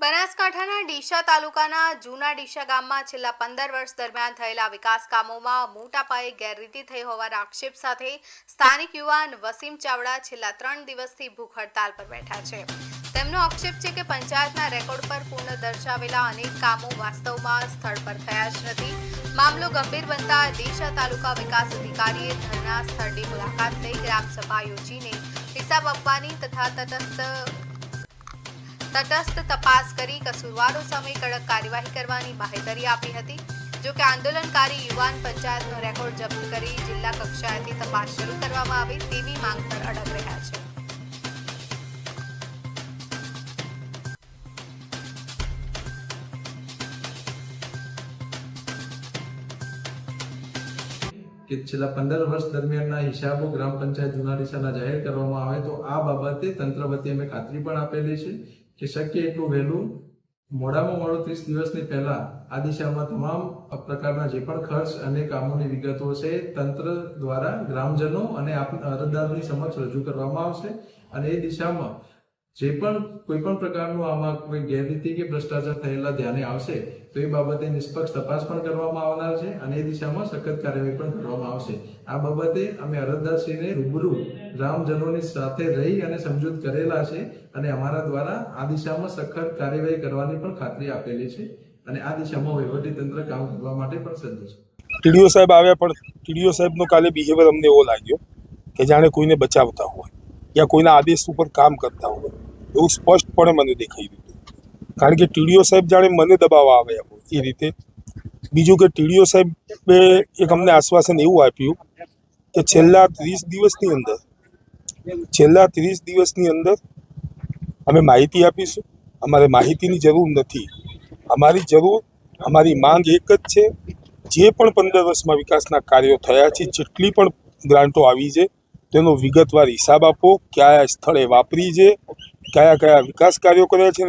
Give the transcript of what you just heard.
બનાસકાંઠાના ડીસા તાલુકાના જૂના ડીસા ગામમાં છેલ્લા 15 વર્ષ દરમિયાન થયેલા વિકાસ કામોમાં મોટા પાયે ગેરરીતિ થઈ હોવાના આક્ષેપ સાથે સ્થાનિક યુવાન વસીમ ચાવડા છેલ્લા 3 દિવસથી ભૂખ હડતાલ પર બેઠા છે। તેમનો આક્ષેપ છે કે પંચાયતના રેકોર્ડ પર પૂર્ણ દર્શાવેલા અનેક કામો વાસ્તવમાં સ્થળ પર થયા જ નથી। મામલો ગંભીર બનતા ડીસા તાલુકા વિકાસ અધિકારીએ ધરના સ્થળની મુલાકાત લઈ ગ્રામસભા યોજીને હિસાબ આપવાની તથા તટસ્થ તપાસ કરી કસૂરવારો સામે કડક કાર્યવાહી કરવાની બાહેધરી આપી હતી। જો કે આંદોલનકારી યુવાન પંચાયતનો રેકોર્ડ જપ્ત કરી જિલ્લા કક્ષાએથી તપાસ શરૂ કરવામાં આવે તેવી માંગ પર અડગ રહ્યા છે। કે છેલ્લા 15 વર્ષ દરમિયાનના હિસાબો ગ્રામ પંચાયત જૂના ડીસાના જાહેર કરવામાં આવે તો આ બાબતે તંત્ર વતી અમે ખાતરી પણ આપેલી છે કે શક્ય એટલું વહેલું મોડામાં મોડું 30 દિવસની પહેલા આ દિશામાં તમામ પ્રકારના જે પણ ખર્ચ અને કામોની વિગતો છે તંત્ર દ્વારા ગ્રામજનો અને અરજદારોની સમક્ષ રજૂ કરવામાં આવશે અને એ દિશામાં જે પણ કોઈ પણ પ્રકારનું આમાં કોઈ ગેરરીતિ કે ભ્રષ્ટાચાર થયેલા ધ્યાને આવશે તો એ બાબતે નિષ્પક્ષ તપાસ પણ કરવામાં આવનાર છે અને એ દિશામાં સખત કાર્યવાહી પણ કરવામાં આવશે। આ બાબતે અમે અરજદારશ્રીને રૂબરૂ ગ્રામજનોની સાથે રહી અને સમજૂત કરેલા છે અને અમારા દ્વારા આ દિશામાં સખત કાર્યવાહી કરવાની પણ ખાતરી આપેલી છે અને આ દિશામાં વહીવટીતંત્ર કામ કરવા માટે પણ સજ્જ છે। ટીડીઓ સાહેબ આવ્યા પણ ટીડીઓ સાહેબનો કાલે બિહેવિયર અમને એવો લાગ્યો કે જાણે કોઈને બચાવતા હોય યા કોઈના આદેશ ઉપર કામ કરતા હોય એવું સ્પષ્ટપણે મને દેખાઈ દીધું। કારણ કે ટીડીઓ સાહેબ જાણે મને દબાવવા આવ્યા હોય એ રીતે। બીજું કે ટીડીઓ સાહેબે એક અમને આશ્વાસન એવું આપ્યું કે છેલ્લા 30 દિવસની અંદર અમે માહિતી આપીશું। અમારે માહિતીની જરૂર નથી, અમારી માંગ એક જ છે, જે પણ 15 વર્ષમાં વિકાસના કાર્યો થયા છે, જેટલી પણ ગ્રાન્ટો આવી છે તેનો વિગતવાર હિસાબ આપો, કયા સ્થળે વાપરી છે, કયા વિકાસ કાર્યો કર્યા છે।